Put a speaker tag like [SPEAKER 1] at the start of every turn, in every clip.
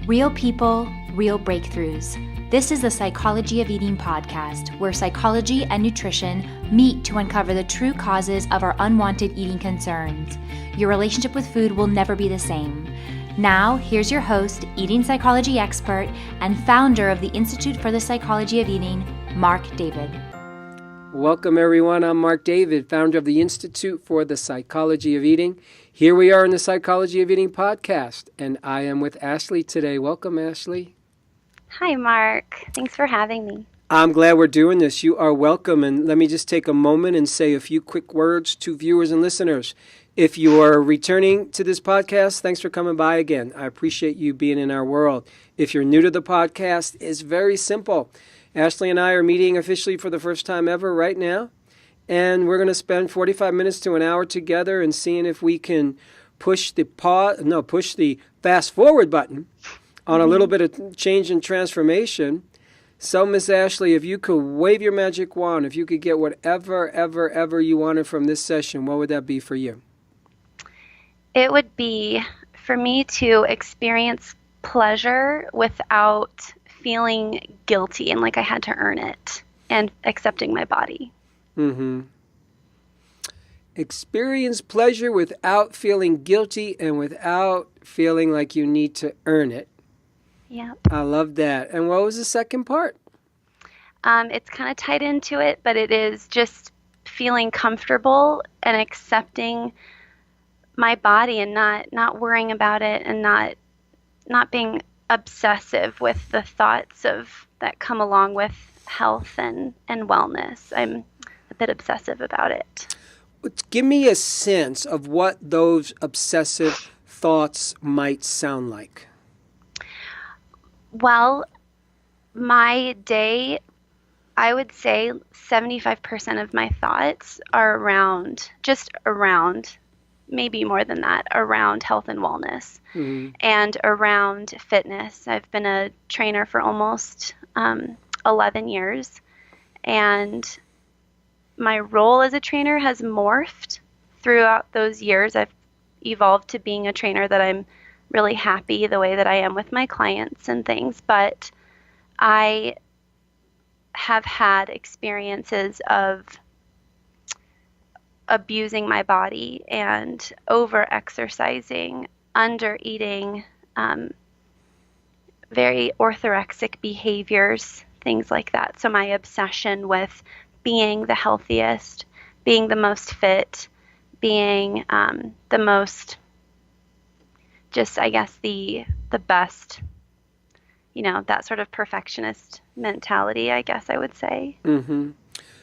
[SPEAKER 1] Real people, real breakthroughs. This is the Psychology of Eating podcast, where psychology and nutrition meet to uncover the true causes of our unwanted eating concerns. Your relationship with food will never be the same. Now, here's your host, eating psychology expert, and founder of the Institute for the Psychology of Eating, Mark David.
[SPEAKER 2] Welcome, everyone. I'm Mark David, founder of the Institute for the Psychology of Eating. Here we are in the Psychology of Eating podcast, and I am with Ashley today. Welcome, Ashley.
[SPEAKER 3] Hi, Mark. Thanks for having me.
[SPEAKER 2] I'm glad we're doing this. You are welcome, and let me just take a moment and say a few quick words to viewers and listeners. If you are returning to this podcast, thanks for coming by again. I appreciate you being in our world. If you're new to the podcast, it's very simple. Ashley and I are meeting officially for the first time ever right now, and we're going to spend 45 minutes to an hour together and seeing if we can push the fast forward button on a little bit of change and transformation. So, Miss Ashley, if you could wave your magic wand, if you could get whatever, ever you wanted from this session, what would that be for you?
[SPEAKER 3] It would be for me to experience pleasure without feeling guilty and like I had to earn it, and accepting my body.
[SPEAKER 2] Experience pleasure without feeling guilty and without feeling like you need to earn it.
[SPEAKER 3] Yep.
[SPEAKER 2] I love that. And what was the second part?
[SPEAKER 3] It's kind of tied into it, but it is just feeling comfortable and accepting my body and not worrying about it, and not being obsessive with the thoughts that come along with health and wellness. I'm a bit obsessive about it.
[SPEAKER 2] Give me a sense of what those obsessive thoughts might sound like.
[SPEAKER 3] Well, my day, I would say 75% of my thoughts are around, maybe more than that, around health and wellness and around fitness. I've been a trainer for almost 11 years, and my role as a trainer has morphed throughout those years. I've evolved to being a trainer that I'm really happy the way that I am with my clients and things, but I have had experiences of abusing my body and over-exercising, under-eating, very orthorexic behaviors, things like that. So my obsession with being the healthiest, being the most fit, being the most, just I guess the best, that sort of perfectionist mentality, I guess I would say.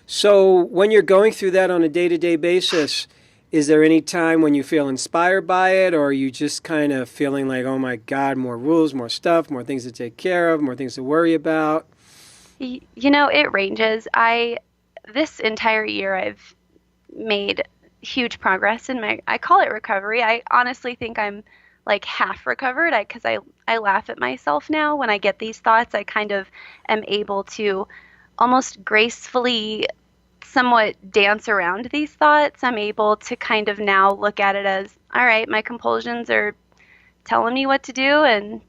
[SPEAKER 2] So when you're going through that on a day-to-day basis, is there any time when you feel inspired by it, or are you just kind of feeling like, oh my God, more rules, more stuff, more things to take care of, more things to worry about?
[SPEAKER 3] It ranges. This entire year I've made huge progress in I call it recovery. I honestly think I'm like half recovered, because I laugh at myself now when I get these thoughts. I kind of am able to almost gracefully somewhat dance around these thoughts. I'm able to kind of now look at it as, all right, my compulsions are telling me what to do, and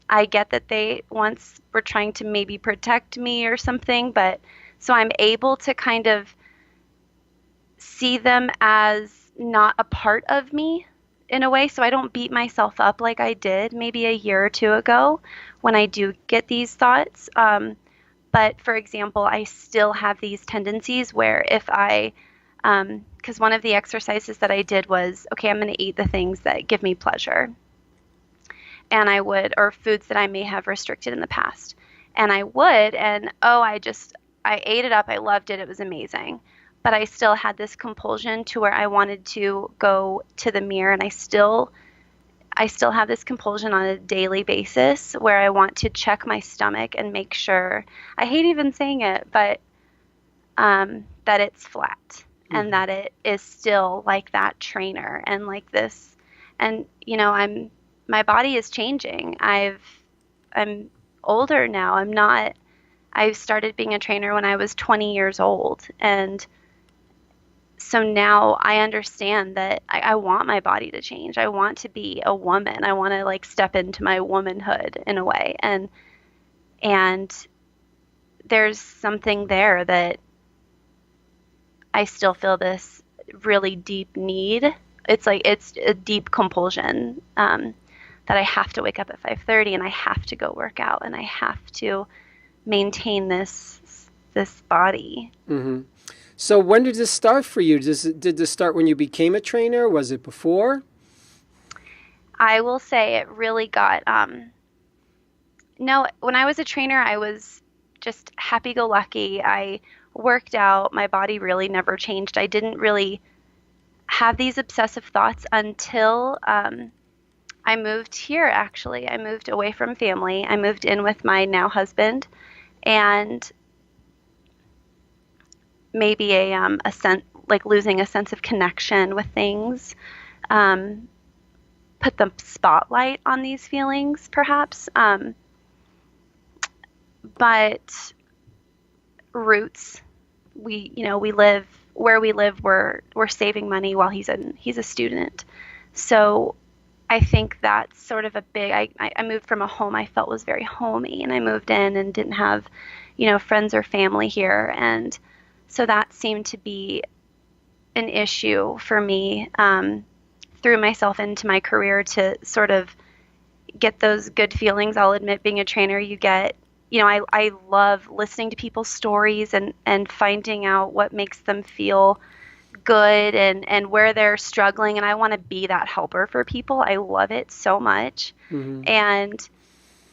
[SPEAKER 3] I get that they once were trying to maybe protect me or something, but so I'm able to kind of see them as not a part of me in a way, so I don't beat myself up like I did maybe a year or two ago when I do get these thoughts. But for example, I still have these tendencies where if because one of the exercises that I did was, okay, I'm going to eat the things that give me pleasure. And or foods that I may have restricted in the past. And I would, and I ate it up. I loved it. It was amazing. But I still had this compulsion to where I wanted to go to the mirror, and I still have this compulsion on a daily basis where I want to check my stomach and make sure, I hate even saying it, but that it's flat and that it is still like that trainer and like this. And, my body is changing. I'm older now. I started being a trainer when I was 20 years old, and so now I understand that I want my body to change. I want to be a woman. I want to like step into my womanhood in a way. And there's something there that I still feel this really deep need. It's like it's a deep compulsion, that I have to wake up at 5:30 and I have to go work out and I have to maintain this body.
[SPEAKER 2] Mm-hmm. So when did this start for you? Did this start when you became a trainer? Was it before?
[SPEAKER 3] I will say it really got no, when I was a trainer, I was just happy-go-lucky. I worked out. My body really never changed. I didn't really have these obsessive thoughts until I moved here, actually. I moved away from family. I moved in with my now husband, and maybe a sense like losing a sense of connection with things, um, put the spotlight on these feelings, perhaps. But roots, we live where we live. We're saving money while he's a student, so I think that's sort of a big. I moved from a home I felt was very homey, and I moved in and didn't have, friends or family here, and so that seemed to be an issue for me. Threw myself into my career to sort of get those good feelings. I'll admit, being a trainer, you get, I love listening to people's stories and finding out what makes them feel good and where they're struggling. And I want to be that helper for people. I love it so much.
[SPEAKER 2] Mm-hmm.
[SPEAKER 3] And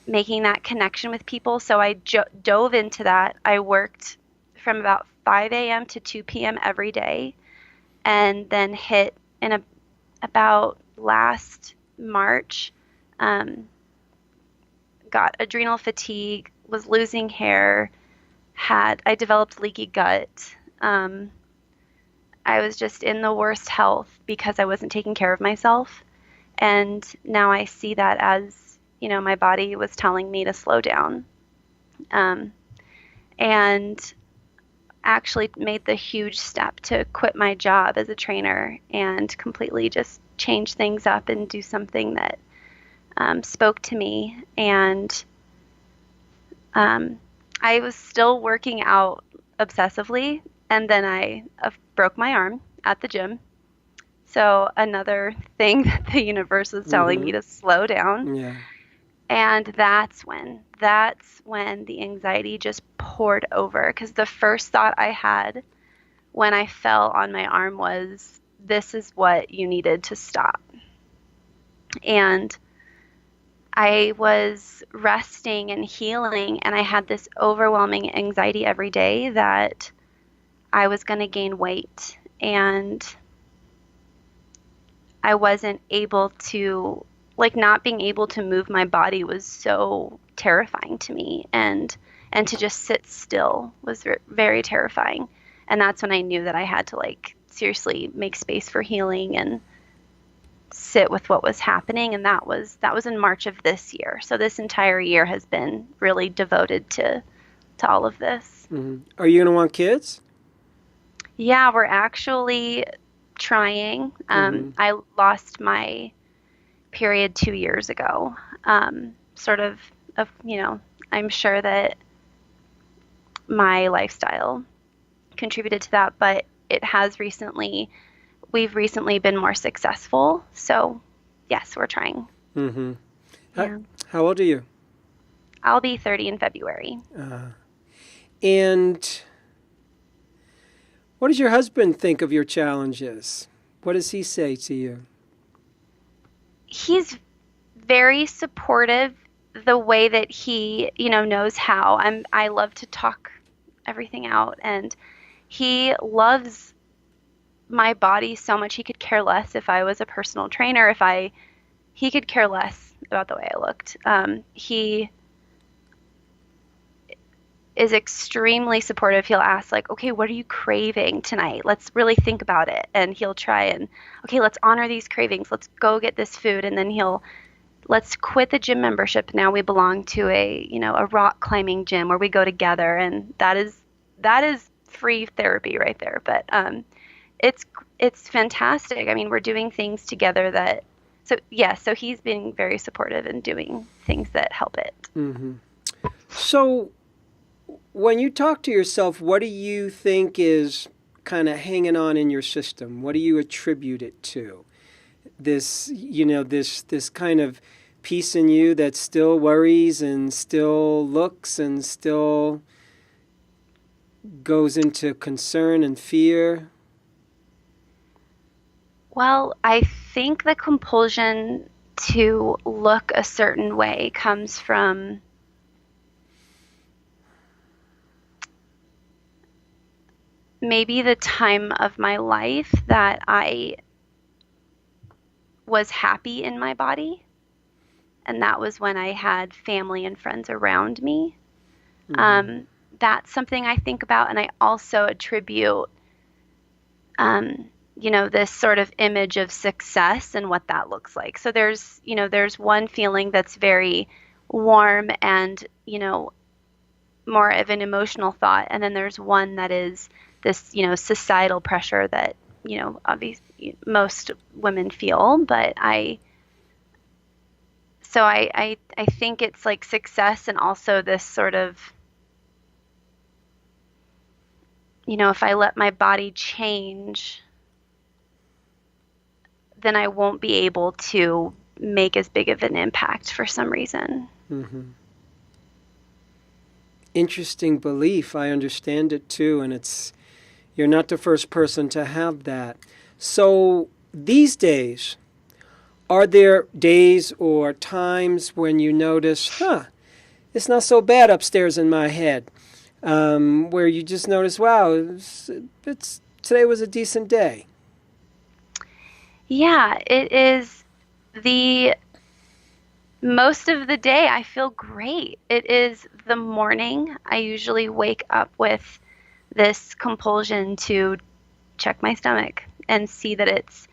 [SPEAKER 3] making that connection with people. So I dove into that. I worked from about 5 a.m. to 2 p.m. every day, and then hit about last March, got adrenal fatigue, was losing hair, I developed leaky gut. I was just in the worst health because I wasn't taking care of myself. And now I see that as, my body was telling me to slow down. And actually made the huge step to quit my job as a trainer and completely just change things up and do something that spoke to me. And I was still working out obsessively, and then I broke my arm at the gym. So another thing that the universe was telling me to slow down.
[SPEAKER 2] Yeah.
[SPEAKER 3] And that's when the anxiety just poured over, because the first thought I had when I fell on my arm was, this is what you needed to stop. And I was resting and healing, and I had this overwhelming anxiety every day that I was going to gain weight, and I wasn't able to, not being able to move my body was so terrifying to me, and to just sit still was very terrifying. And that's when I knew that I had to seriously make space for healing and sit with what was happening. And that was in March of this year. So this entire year has been really devoted to all of this.
[SPEAKER 2] Mm-hmm. Are you going to want kids?
[SPEAKER 3] Yeah, we're actually trying. I lost my period 2 years ago. I'm sure that my lifestyle contributed to that, but we've recently been more successful. So yes, we're trying.
[SPEAKER 2] Mm-hmm.
[SPEAKER 3] Yeah.
[SPEAKER 2] How old are you?
[SPEAKER 3] I'll be 30 in February.
[SPEAKER 2] And what does your husband think of your challenges? What does he say to you?
[SPEAKER 3] He's very supportive, the way that he, knows how. I love to talk everything out, and he loves my body so much. He could care less if I was a personal trainer, he could care less about the way I looked. He is extremely supportive. He'll ask, okay, what are you craving tonight? Let's really think about it. And he'll try and, okay, let's honor these cravings. Let's go get this food. And then let's quit the gym membership. Now we belong to a rock climbing gym where we go together. And that is free therapy right there. But it's it's fantastic. I mean, we're doing things together that so he's being very supportive and doing things that help it.
[SPEAKER 2] Mm-hmm. So when you talk to yourself, what do you think is kind of hanging on in your system? What do you attribute it to? This kind of piece in you that still worries and still looks and still goes into concern and fear?
[SPEAKER 3] Well, I think the compulsion to look a certain way comes from maybe the time of my life that I was happy in my body, and that was when I had family and friends around me.
[SPEAKER 2] Mm-hmm.
[SPEAKER 3] That's something I think about, and I also attribute, this sort of image of success and what that looks like. So there's one feeling that's very warm and, more of an emotional thought, and then there's one that is this, societal pressure that, obviously most women feel, but I think it's like success and also this sort of, if I let my body change, then I won't be able to make as big of an impact for some reason.
[SPEAKER 2] Mm-hmm. Interesting belief. I understand it too, and you're not the first person to have that. So these days, are there days or times when you notice, it's not so bad upstairs in my head, where you just notice, wow, today was a decent day?
[SPEAKER 3] Yeah, it is the most of the day I feel great. It is the morning. I usually wake up with this compulsion to check my stomach and see that it's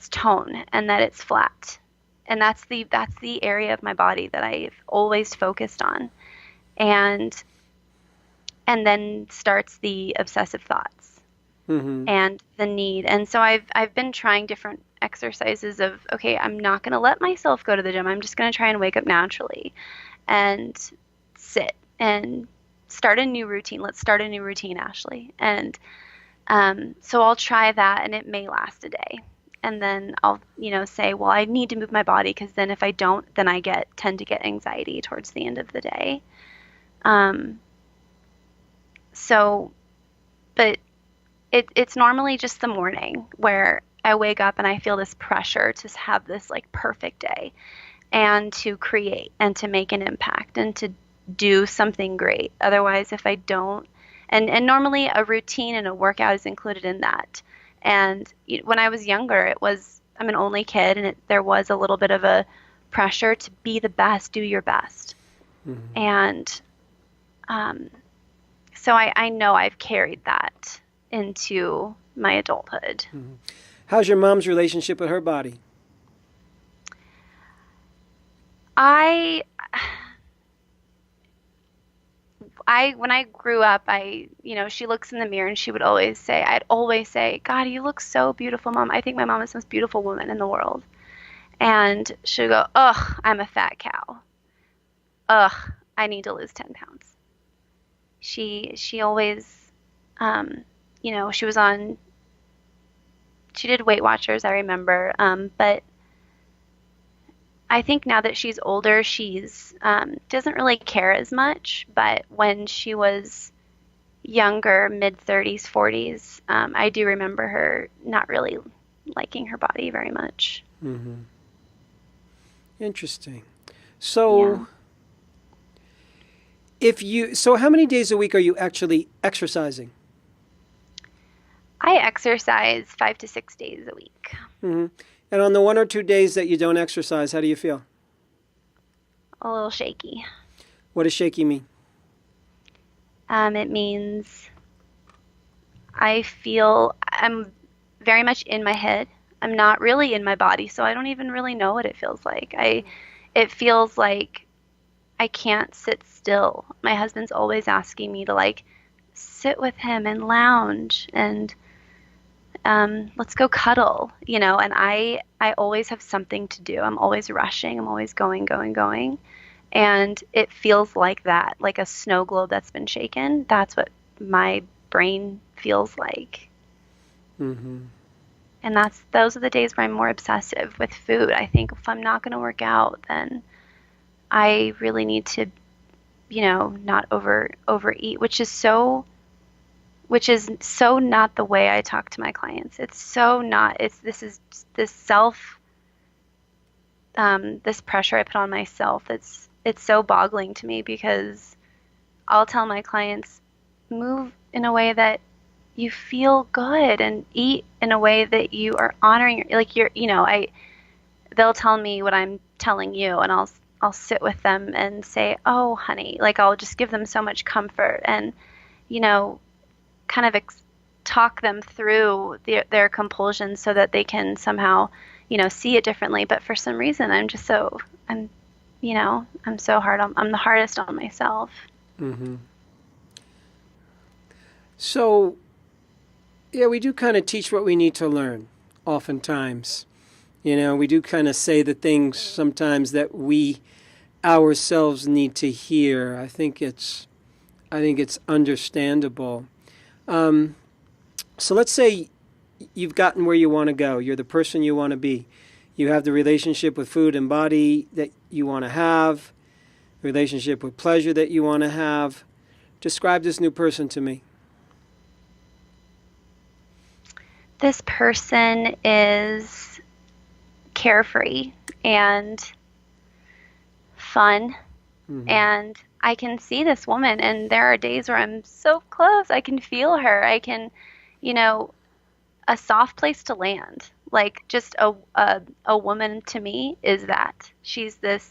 [SPEAKER 3] tone and that it's flat. And that's the area of my body that I've always focused on. And then starts the obsessive thoughts
[SPEAKER 2] Mm-hmm.
[SPEAKER 3] and the need. And so I've been trying different exercises of, okay, I'm not going to let myself go to the gym. I'm just going to try and wake up naturally and sit and start a new routine. Let's start a new routine, Ashley. And so I'll try that, and it may last a day. And then I'll, say, well, I need to move my body, because then if I don't, then I tend to get anxiety towards the end of the day. Um, so, but it's normally just the morning where I wake up and I feel this pressure to have this like perfect day and to create and to make an impact and to do something great. Otherwise, if I don't, and normally a routine and a workout is included in that. And when I was younger, I'm an only kid, and there was a little bit of a pressure to be the best, do your best.
[SPEAKER 2] Mm-hmm.
[SPEAKER 3] And so I know I've carried that into my adulthood.
[SPEAKER 2] Mm-hmm. How's your mom's relationship with her body?
[SPEAKER 3] I when I grew up, she looks in the mirror and I'd always say, God, you look so beautiful, Mom. I think my mom is the most beautiful woman in the world. And she'd go, ugh, I'm a fat cow. Ugh, I need to lose 10 pounds. She always, she did Weight Watchers, I remember. But I think now that she's older, she's doesn't really care as much. But when she was younger, mid 30s, 40s, I do remember her not really liking her body very much.
[SPEAKER 2] Mm-hmm. Interesting. So, how many days a week are you actually exercising?
[SPEAKER 3] I exercise 5 to 6 days a week.
[SPEAKER 2] Mm-hmm. And on the 1 or 2 days that you don't exercise, how do you feel?
[SPEAKER 3] A little shaky.
[SPEAKER 2] What does shaky mean?
[SPEAKER 3] It means I feel I'm very much in my head. I'm not really in my body, so I don't even really know what it feels like. It feels like I can't sit still. My husband's always asking me to like sit with him and lounge, and let's go cuddle, and I always have something to do. I'm always rushing. I'm always going, going, going. And it feels like that, like a snow globe that's been shaken. That's what my brain feels like.
[SPEAKER 2] Mm-hmm.
[SPEAKER 3] And those are the days where I'm more obsessive with food. I think if I'm not going to work out, then I really need to, not overeat, which is so not the way I talk to my clients. It's so not. This this pressure I put on myself. It's so boggling to me because I'll tell my clients, move in a way that you feel good and eat in a way that you are honoring like they'll tell me what I'm telling you, and I'll sit with them and say, "Oh, honey," like I'll just give them so much comfort and you know kind of talk them through their compulsions so that they can somehow see it differently. But for some reason I'm so I'm the hardest on myself.
[SPEAKER 2] Mm-hmm. So, yeah, we do kind of teach what we need to learn oftentimes. We do kind of say the things sometimes that we ourselves need to hear. I think it's understandable. So let's say you've gotten where you want to go. You're the person you want to be. You have the relationship with food and body that you want to have, relationship with pleasure that you want to have. Describe this new person to me.
[SPEAKER 3] This person is carefree and fun.
[SPEAKER 2] Mm-hmm.
[SPEAKER 3] And I can see this woman, and there are days where I'm so close. I can feel her. I can, a soft place to land. Like just a woman to me is that. She's this,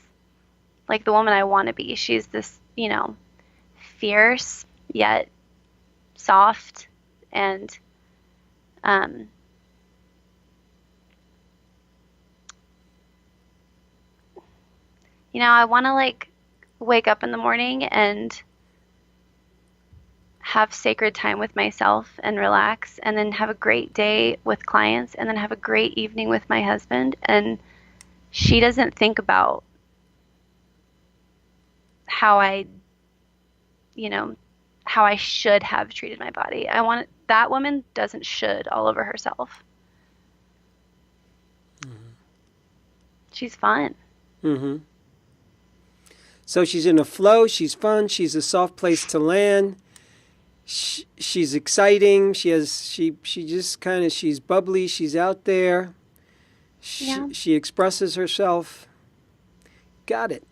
[SPEAKER 3] like the woman I want to be. She's this, fierce yet soft and um, I want to like wake up in the morning and have sacred time with myself and relax, and then have a great day with clients, and then have a great evening with my husband. And she doesn't think about how you know, how I should have treated my body. That woman doesn't should all over herself.
[SPEAKER 2] Mm-hmm.
[SPEAKER 3] She's fun.
[SPEAKER 2] Mm-hmm. So she's in a flow. She's fun. She's a soft place to land. She's exciting. She's bubbly. She's out there.
[SPEAKER 3] Yeah.
[SPEAKER 2] She expresses herself. Got it.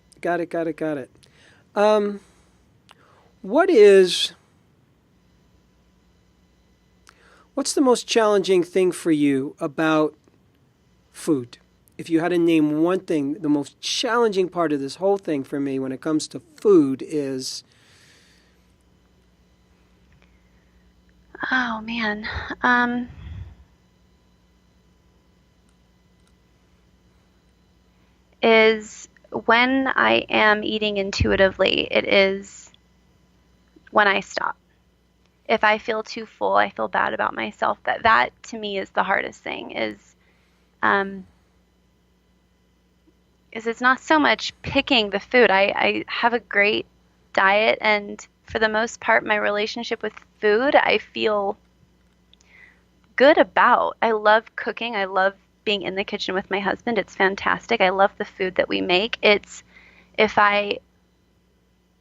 [SPEAKER 2] What's the most challenging thing for you about food? If you had to name one thing, the most challenging part of this whole thing for me when it comes to food is...
[SPEAKER 3] Oh man. Is when I am eating intuitively, it is when I stop. If I feel too full, I feel bad about myself. That to me is the hardest thing um is it's not so much picking the food. I have a great diet, and for the most part my relationship with food I feel good about. I love cooking. I love being in the kitchen with my husband. It's fantastic. I love the food that we make. It's if I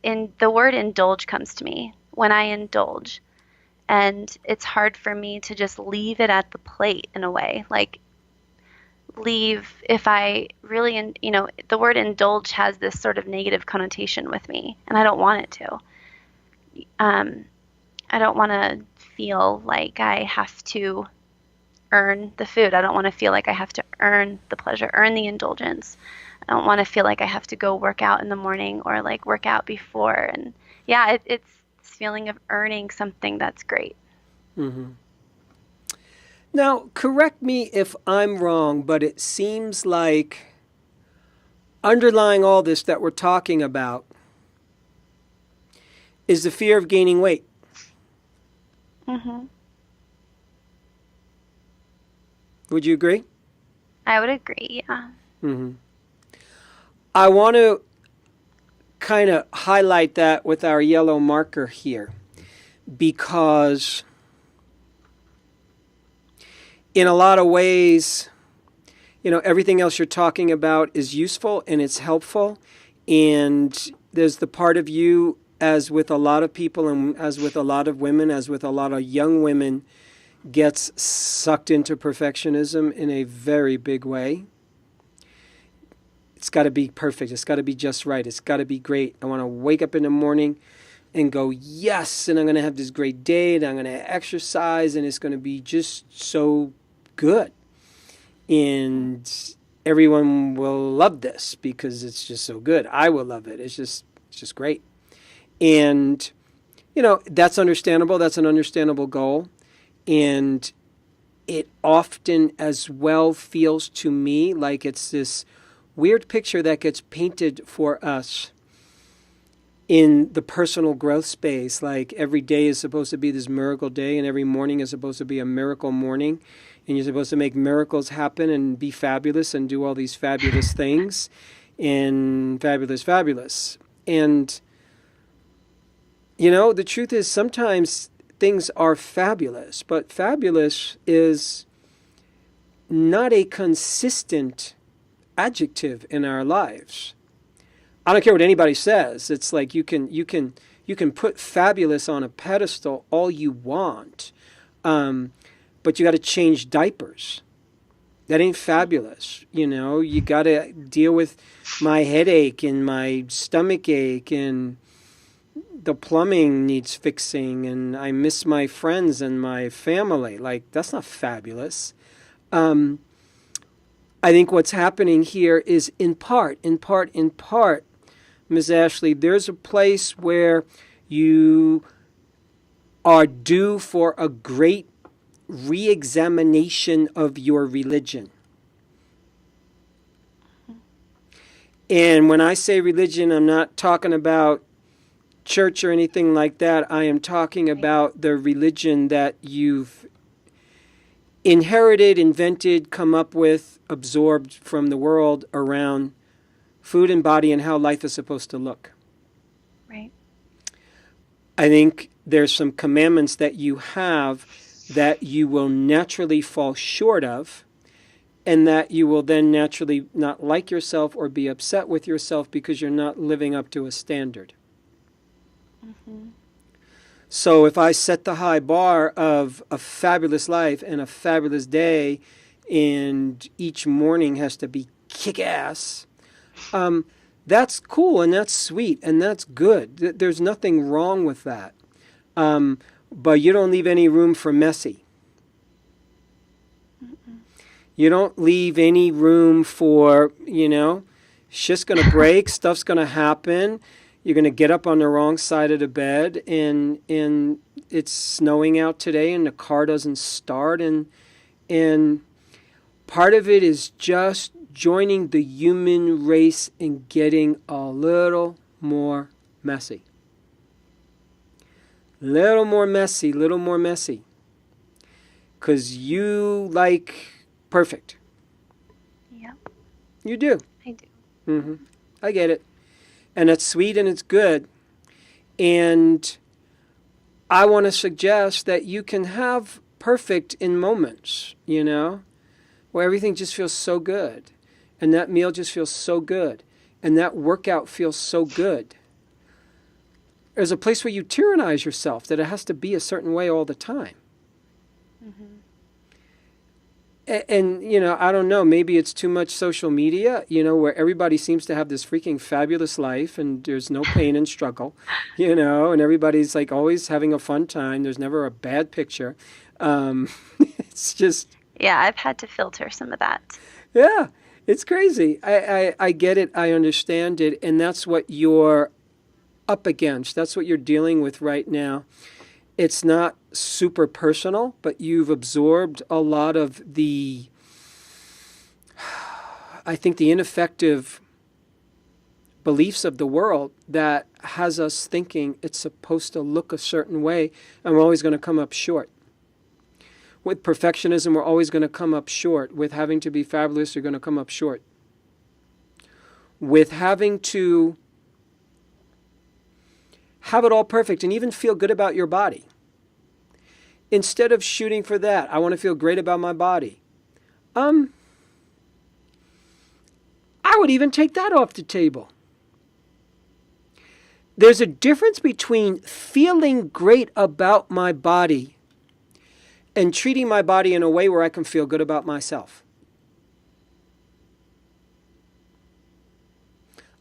[SPEAKER 3] in the word indulge comes to me when I indulge. And it's hard for me to just leave it at the plate in a way. Like leave if I really the word indulge has this sort of negative connotation with me, and I don't want it to. I don't want to feel like I have to earn the food. I don't want to feel like I have to earn the pleasure, earn the indulgence. I don't want to feel like I have to go work out in the morning or like work out before. And yeah, it's this feeling of earning something that's great.
[SPEAKER 2] Mm-hmm. Now, correct me if I'm wrong, but it seems like underlying all this that we're talking about is the fear of gaining weight.
[SPEAKER 3] Mm-hmm.
[SPEAKER 2] Would you agree?
[SPEAKER 3] I would agree, yeah.
[SPEAKER 2] Mm-hmm. I want to kind of highlight that with our yellow marker here, because in a lot of ways, everything else you're talking about is useful and it's helpful. And there's the part of you, as with a lot of people and as with a lot of women, as with a lot of young women, gets sucked into perfectionism in a very big way. It's got to be perfect. It's got to be just right. It's got to be great. I want to wake up in the morning and go, yes, and I'm going to have this great day, and I'm going to exercise, and it's going to be just so good. And everyone will love this because it's just so good. I will love it. It's just great. And, that's understandable. That's an understandable goal. And it often as well feels to me like it's this weird picture that gets painted for us in the personal growth space. Like every day is supposed to be this miracle day, and every morning is supposed to be a miracle morning. And you're supposed to make miracles happen and be fabulous and do all these fabulous things and fabulous. And, the truth is sometimes things are fabulous, but fabulous is not a consistent adjective in our lives. I don't care what anybody says. It's like you can put fabulous on a pedestal all you want, but you got to change diapers. That ain't fabulous. You got to deal with my headache and my stomach ache, and the plumbing needs fixing, and I miss my friends and my family. Like, that's not fabulous. I think what's happening here is in part, Ms. Ashley, there's a place where you are due for a great re-examination of your religion. And when I say religion, I'm not talking about church or anything like that. I am talking about the religion that you've inherited, invented, come up with, absorbed from the world around food and body and how life is supposed to look.
[SPEAKER 3] Right.
[SPEAKER 2] I think there's some commandments that you have that you will naturally fall short of, and that you will then naturally not like yourself or be upset with yourself because you're not living up to a standard. Mm-hmm. So if I set the high bar of a fabulous life and a fabulous day, and each morning has to be kick-ass, that's cool and that's sweet and that's good. There's nothing wrong with that. But you don't leave any room for messy. Mm-mm. You don't leave any room for, shit's going to break, stuff's going to happen. You're going to get up on the wrong side of the bed, and it's snowing out today and the car doesn't start. And part of it is just joining the human race and getting a little more messy. Little more messy. Because you like perfect.
[SPEAKER 3] Yep.
[SPEAKER 2] You do.
[SPEAKER 3] I do.
[SPEAKER 2] Mm-hmm. I get it. And it's sweet and it's good. And I want to suggest that you can have perfect in moments, where everything just feels so good. And that meal just feels so good. And that workout feels so good. There's a place where you tyrannize yourself that it has to be a certain way all the time. Mm-hmm. And, I don't know, maybe it's too much social media, where everybody seems to have this freaking fabulous life and there's no pain and struggle, and everybody's like always having a fun time. There's never a bad picture. It's just...
[SPEAKER 3] Yeah, I've had to filter some of that.
[SPEAKER 2] Yeah, it's crazy. I get it. I understand it. And that's what you're up against. That's what you're dealing with right now. It's not super personal, but you've absorbed a lot of the ineffective beliefs of the world that has us thinking it's supposed to look a certain way, and we're always going to come up short. With perfectionism, we're always going to come up short. With having to be fabulous, you're going to come up short. With having to have it all perfect and even feel good about your body. Instead of shooting for that, I want to feel great about my body. I would even take that off the table. There's a difference between feeling great about my body and treating my body in a way where I can feel good about myself.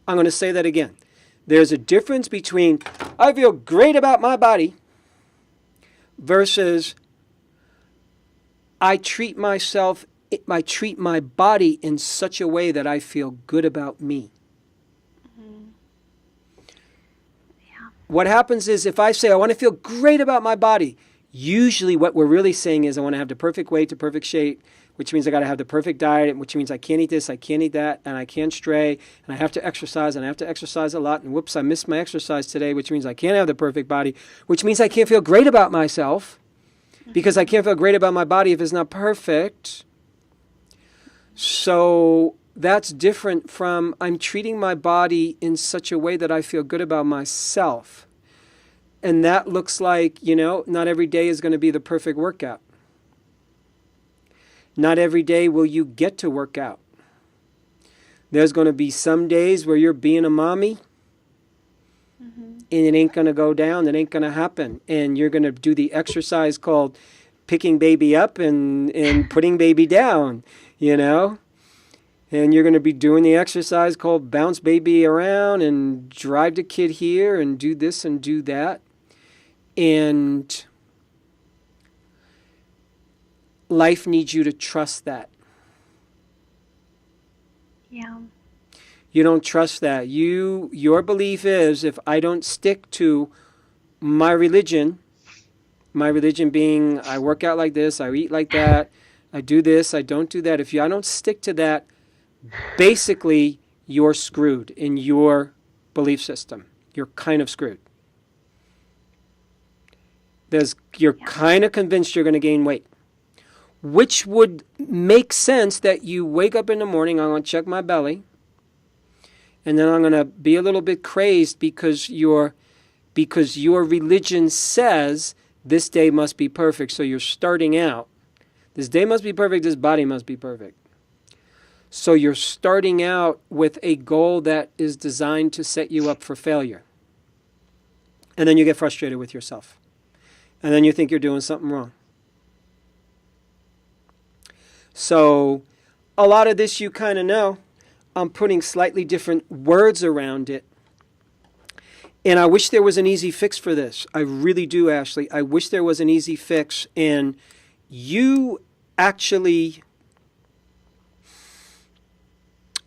[SPEAKER 2] I'm going to say that again. There's a difference between I feel great about my body versus I treat my body in such a way that I feel good about me. What happens is if I say I want to feel great about my body, usually what we're really saying is I want to have the perfect weight, the perfect shape, which means I got to have the perfect diet, which means I can't eat this, I can't eat that, and I can't stray, and I have to exercise, and I have to exercise a lot, and whoops, I missed my exercise today, which means I can't have the perfect body, which means I can't feel great about myself because I can't feel great about my body if it's not perfect. So that's different from I'm treating my body in such a way that I feel good about myself. And that looks like, not every day is going to be the perfect workout. Not every day will you get to work out. There's going to be some days where you're being a mommy and it ain't going to go down. It ain't going to happen. And you're going to do the exercise called picking baby up and putting baby down, And you're going to be doing the exercise called bounce baby around and drive the kid here and do this and do that. And life needs you to trust that.
[SPEAKER 3] Yeah.
[SPEAKER 2] You don't trust that. Your belief is if I don't stick to my religion being I work out like this, I eat like that, I do this, I don't do that. If I don't stick to that, basically you're screwed in your belief system. You're kind of screwed. You're kind of convinced you're going to gain weight, which would make sense that you wake up in the morning, I'm going to check my belly, and then I'm going to be a little bit crazed because your religion says this day must be perfect. So you're starting out. This day must be perfect. This body must be perfect. So you're starting out with a goal that is designed to set you up for failure. And then you get frustrated with yourself. And then you think you're doing something wrong. So a lot of this you kind of know. I'm putting slightly different words around it. And I wish there was an easy fix for this. I really do, Ashley. I wish there was an easy fix. And you're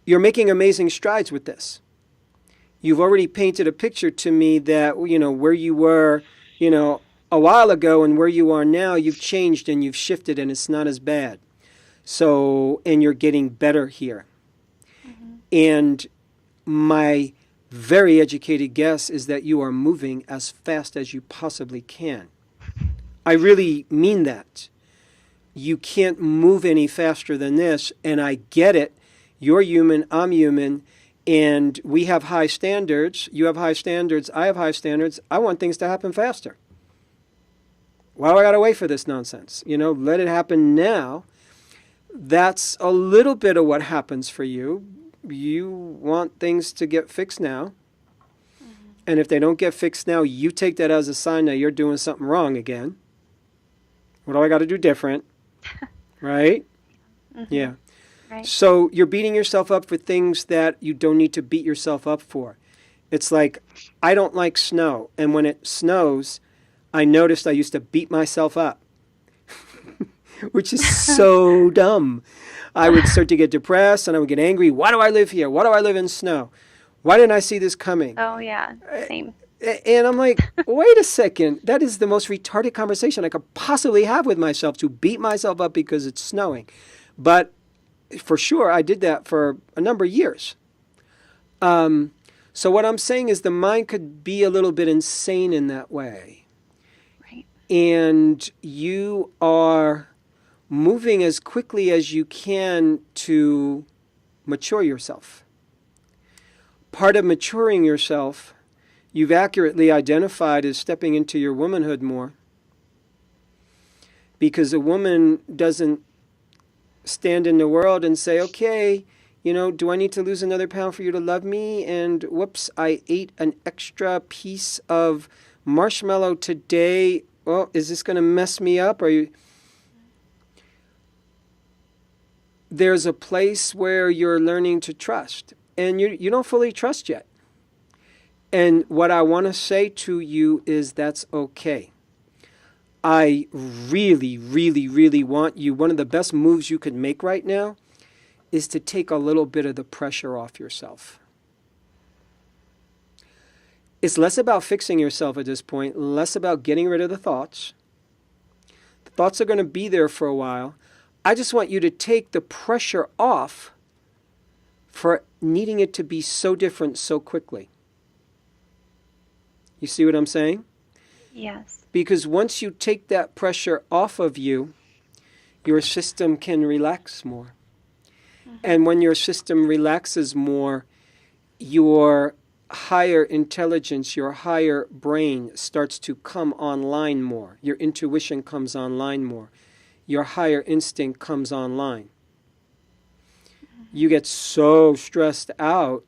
[SPEAKER 2] making amazing strides with this. You've already painted a picture to me that, where you were, a while ago and where you are now, you've changed and you've shifted and it's not as bad. So, and you're getting better here. And my very educated guess is that you are moving as fast as you possibly can. I really mean that. You can't move any faster than this, and I get it. You're human, I'm human, and we have high standards. You have high standards, I have high standards. I want things to happen faster. Why do I got to wait for this nonsense? Let it happen now. That's a little bit of what happens for you. You want things to get fixed now. And if they don't get fixed now, you take that as a sign that you're doing something wrong again. What do I got to do different? Right? Yeah.
[SPEAKER 3] Right.
[SPEAKER 2] So you're beating yourself up for things that you don't need to beat yourself up for. It's like, I don't like snow. And when it snows, I noticed I used to beat myself up, which is so dumb. I would start to get depressed and I would get angry. Why do I live here? Why do I live in snow? Why didn't I see this coming?
[SPEAKER 3] Oh, yeah. Same.
[SPEAKER 2] And I'm like, wait a second. That is the most retarded conversation I could possibly have with myself, to beat myself up because it's snowing. But for sure, I did that for a number of years. So what I'm saying is the mind could be a little bit insane in that way.
[SPEAKER 3] Right.
[SPEAKER 2] And you are moving as quickly as you can to mature yourself. Part of maturing yourself, you've accurately identified as stepping into your womanhood more. Because a woman doesn't stand in the world and say, okay, do I need to lose another pound for you to love me? And whoops, I ate an extra piece of marshmallow today. Well, is this going to mess me up? There's a place where you're learning to trust, and you don't fully trust yet. And what I want to say to you is that's okay. I really, really, really want you, one of the best moves you could make right now is to take a little bit of the pressure off yourself. It's less about fixing yourself at this point, less about getting rid of the thoughts. The thoughts are going to be there for a while. I just want you to take the pressure off for needing it to be so different so quickly. You see what I'm saying?
[SPEAKER 3] Yes.
[SPEAKER 2] Because once you take that pressure off of you, your system can relax more. Mm-hmm. And when your system relaxes more, your higher intelligence, your higher brain starts to come online more. Your intuition comes online more. Your higher instinct comes online. You get so stressed out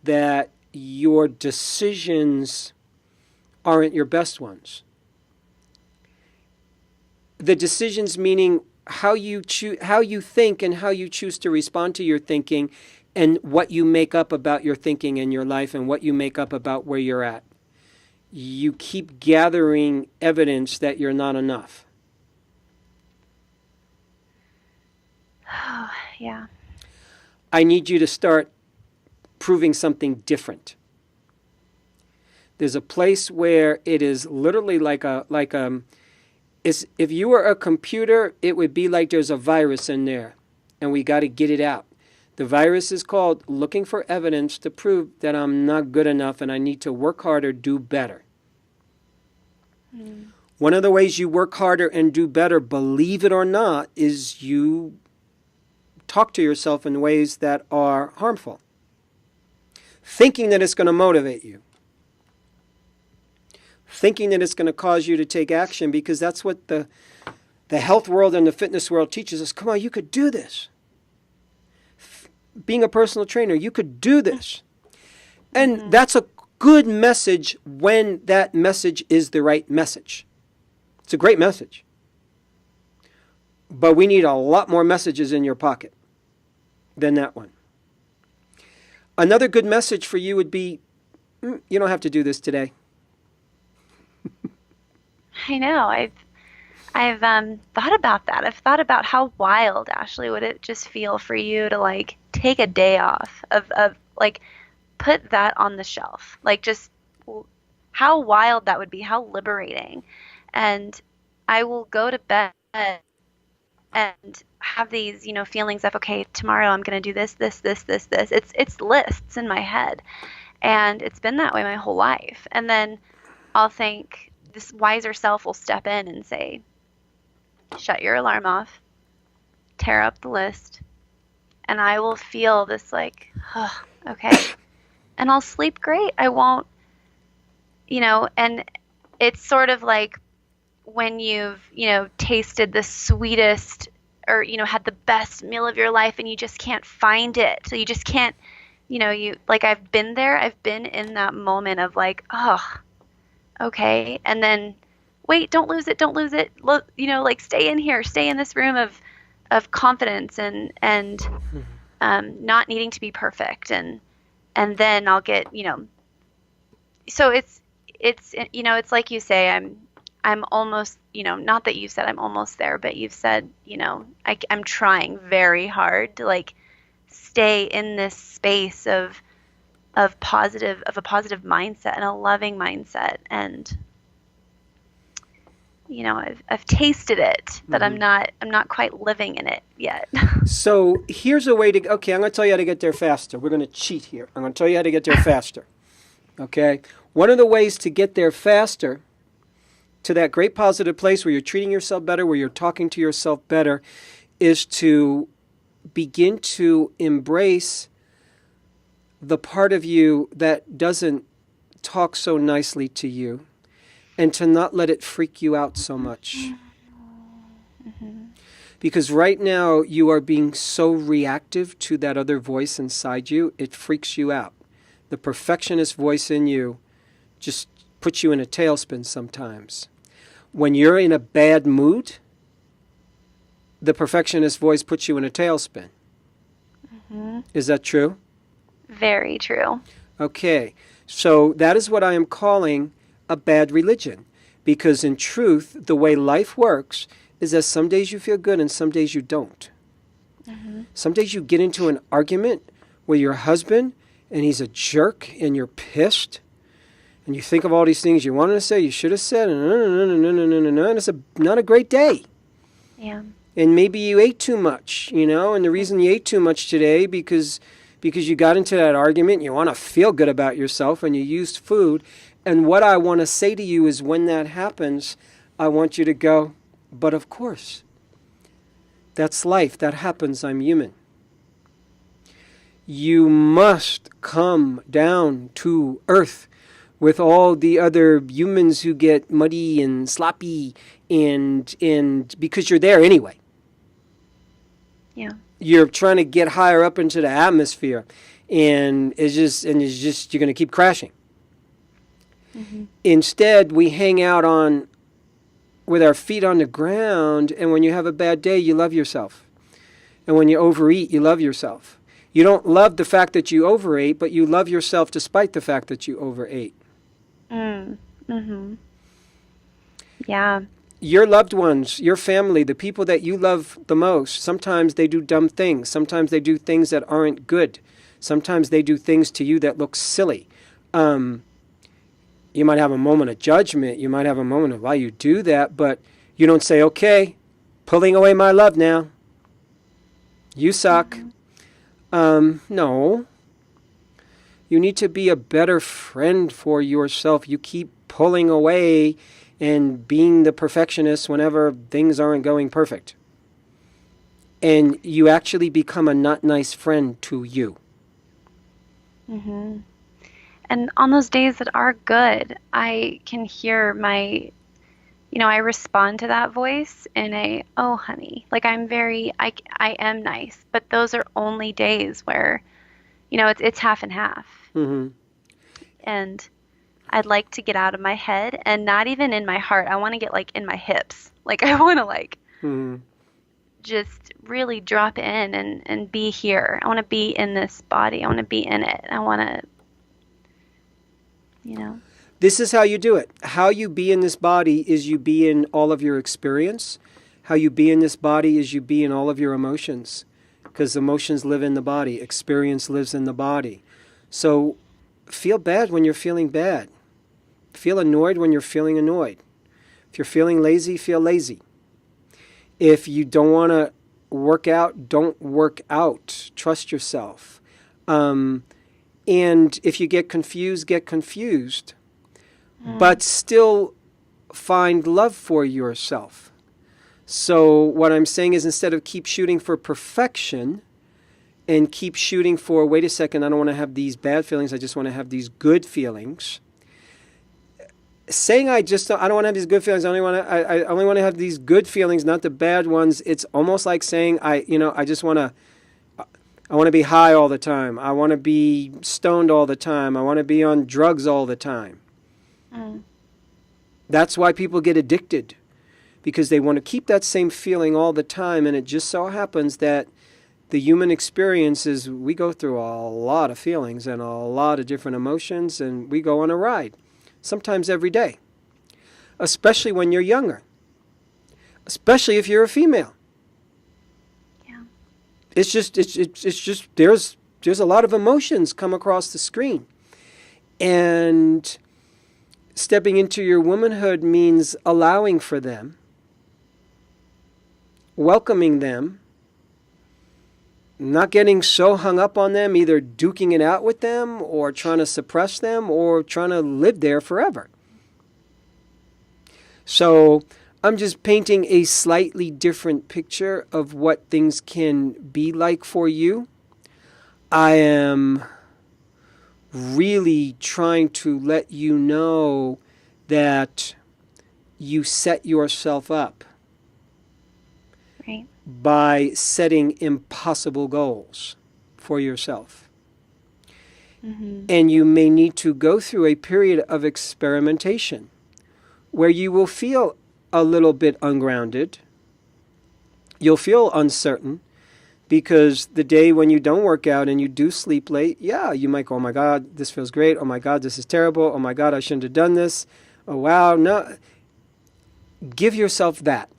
[SPEAKER 2] that your decisions aren't your best ones. The decisions meaning how you think and how you choose to respond to your thinking and what you make up about your thinking in your life and what you make up about where you're at. You keep gathering evidence that you're not enough.
[SPEAKER 3] Oh, yeah.
[SPEAKER 2] I need you to start proving something different. There's a place where it is literally if you were a computer, it would be like there's a virus in there, and we got to get it out. The virus is called looking for evidence to prove that I'm not good enough and I need to work harder, do better. Mm. One of the ways you work harder and do better, believe it or not, is you talk to yourself in ways that are harmful, thinking that it's going to motivate you, thinking that it's going to cause you to take action, because that's what the health world and the fitness world teaches us. Come on, you could do this. Being a personal trainer, you could do this. And that's a good message when that message is the right message. It's a great message. But we need a lot more messages in your pocket than that one. Another good message for you would be, you don't have to do this today.
[SPEAKER 3] I know. I've thought about that. I've thought about how wild, Ashley, would it just feel for you to take a day off of put that on the shelf. Just how wild that would be, how liberating. And I will go to bed and have these, feelings of, okay, tomorrow I'm going to do this, this, this, this, this. It's lists in my head. And it's been that way my whole life. And then I'll think this wiser self will step in and say, shut your alarm off, tear up the list, and I will feel this okay. And I'll sleep great. I won't, and it's sort of like when you've, tasted the sweetest or, had the best meal of your life and you just can't find it. So you just can't, I've been there. I've been in that moment of okay. And then wait, don't lose it. Don't lose it. Look, stay in here, stay in this room of confidence and not needing to be perfect. And then I'll get, so it's like you say, I'm almost, not that you said I'm almost there, but you've said, I'm trying very hard to stay in this space of a positive mindset and a loving mindset. And, I've tasted it, but I'm not quite living in it yet.
[SPEAKER 2] So here's a way to, I'm going to tell you how to get there faster. We're going to cheat here. I'm going to tell you how to get there faster. Okay? One of the ways to get there faster to that great positive place where you're treating yourself better, where you're talking to yourself better, is to begin to embrace the part of you that doesn't talk so nicely to you, and to not let it freak you out so much. Because right now you are being so reactive to that other voice inside you, it freaks you out. The perfectionist voice in you just puts you in a tailspin sometimes. When you're in a bad mood, the perfectionist voice puts you in a tailspin. Is that true?
[SPEAKER 3] Very true.
[SPEAKER 2] Okay, so that is what I am calling a bad religion. Because in truth, the way life works is that some days you feel good and some days you don't. Some days you get into an argument with your husband and he's a jerk and you're pissed. And you think of all these things you wanted to say, you should have said, and it's not a great day.
[SPEAKER 3] Yeah.
[SPEAKER 2] And maybe you ate too much, and the reason you ate too much today because you got into that argument, you want to feel good about yourself and you used food. And what I want to say to you is when that happens, I want you to go, but of course, that's life, that happens, I'm human. You must come down to earth with all the other humans who get muddy and sloppy and because you're there anyway.
[SPEAKER 3] Yeah.
[SPEAKER 2] You're trying to get higher up into the atmosphere, and you're going to keep crashing. Instead, we hang out with our feet on the ground, and when you have a bad day, you love yourself. And when you overeat, you love yourself. You don't love the fact that you overate, but you love yourself despite the fact that you overate.
[SPEAKER 3] Yeah.
[SPEAKER 2] Your loved ones, your family, the people that you love the most, sometimes they do dumb things. Sometimes they do things that aren't good. Sometimes they do things to you that look silly. You might have a moment of judgment. You might have a moment of why you do that, but you don't say, okay, pulling away my love now. You suck. No. You need to be a better friend for yourself. You keep pulling away and being the perfectionist whenever things aren't going perfect. And you actually become a not nice friend to you.
[SPEAKER 3] And on those days that are good, I can hear I respond to that voice in oh, honey, like I am nice. But those are only days where, it's half and half. And I'd like to get out of my head and not even in my heart. I want to get in my hips. I want to just really drop in and be here. I want to be in this body. I want to be in it. I want to,
[SPEAKER 2] This is how you do it. How you be in this body is you be in all of your experience. How you be in this body is you be in all of your emotions. Because emotions live in the body. Experience lives in the body. So feel bad when you're feeling bad. Feel annoyed when you're feeling annoyed. If you're feeling lazy, feel lazy. If you don't want to work out, don't work out. Trust yourself. And if you get confused, get confused. But still find love for yourself. So what I'm saying is instead of keep shooting for perfection and keep shooting for, wait a second, I don't want to have these bad feelings, I just want to have these good feelings. Saying I don't want to have these good feelings, I only want to have these good feelings, not the bad ones. It's almost like saying I want to be high all the time. I want to be stoned all the time. I want to be on drugs all the time. That's why people get addicted, because they want to keep that same feeling all the time. And it just so happens that the human experience is we go through a lot of feelings and a lot of different emotions, and we go on a ride, sometimes every day, especially when you're younger, especially if you're a female.
[SPEAKER 3] Yeah.
[SPEAKER 2] It's just there's a lot of emotions come across the screen. And stepping into your womanhood means allowing for them, welcoming them, not getting so hung up on them, either duking it out with them or trying to suppress them or trying to live there forever. So I'm just painting a slightly different picture of what things can be like for you. I am really trying to let you know that you set yourself up
[SPEAKER 3] Right.
[SPEAKER 2] by setting impossible goals for yourself.
[SPEAKER 3] Mm-hmm.
[SPEAKER 2] And you may need to go through a period of experimentation where you will feel a little bit ungrounded. You'll feel uncertain because the day when you don't work out and you do sleep late, yeah, you might go, oh my God, this feels great. Oh my God, this is terrible. Oh my God, I shouldn't have done this. Oh wow, no. Give yourself that.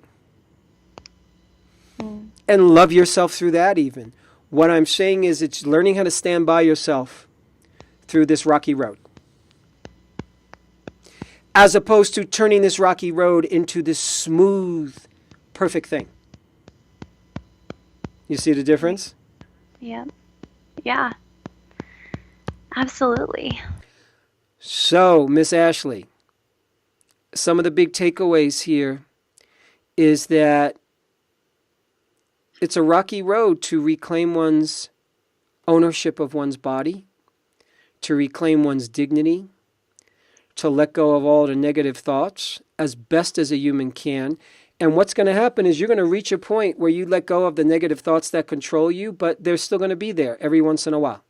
[SPEAKER 3] Mm.
[SPEAKER 2] And love yourself through that even. What I'm saying is it's learning how to stand by yourself through this rocky road. As opposed to turning this rocky road into this smooth, perfect thing. You see the difference?
[SPEAKER 3] Yeah. Yeah. Absolutely.
[SPEAKER 2] So, Miss Ashley, some of the big takeaways here is that it's a rocky road to reclaim one's ownership of one's body, to reclaim one's dignity, to let go of all the negative thoughts as best as a human can. And what's going to happen is you're going to reach a point where you let go of the negative thoughts that control you, but they're still going to be there every once in a while.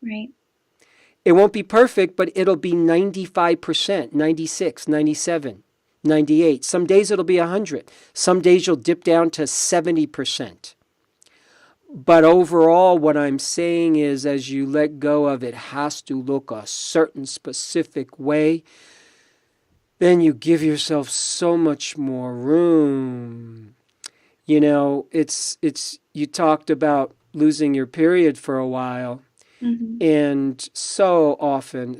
[SPEAKER 3] Right.
[SPEAKER 2] It won't be perfect, but it'll be 95%, 96, 97, 98. Some days it'll be 100. Some days you'll dip down to 70%. But overall, what I'm saying is as you let go of it has to look a certain specific way, then you give yourself so much more room. You know, it's you talked about losing your period for a while.
[SPEAKER 3] Mm-hmm.
[SPEAKER 2] And so often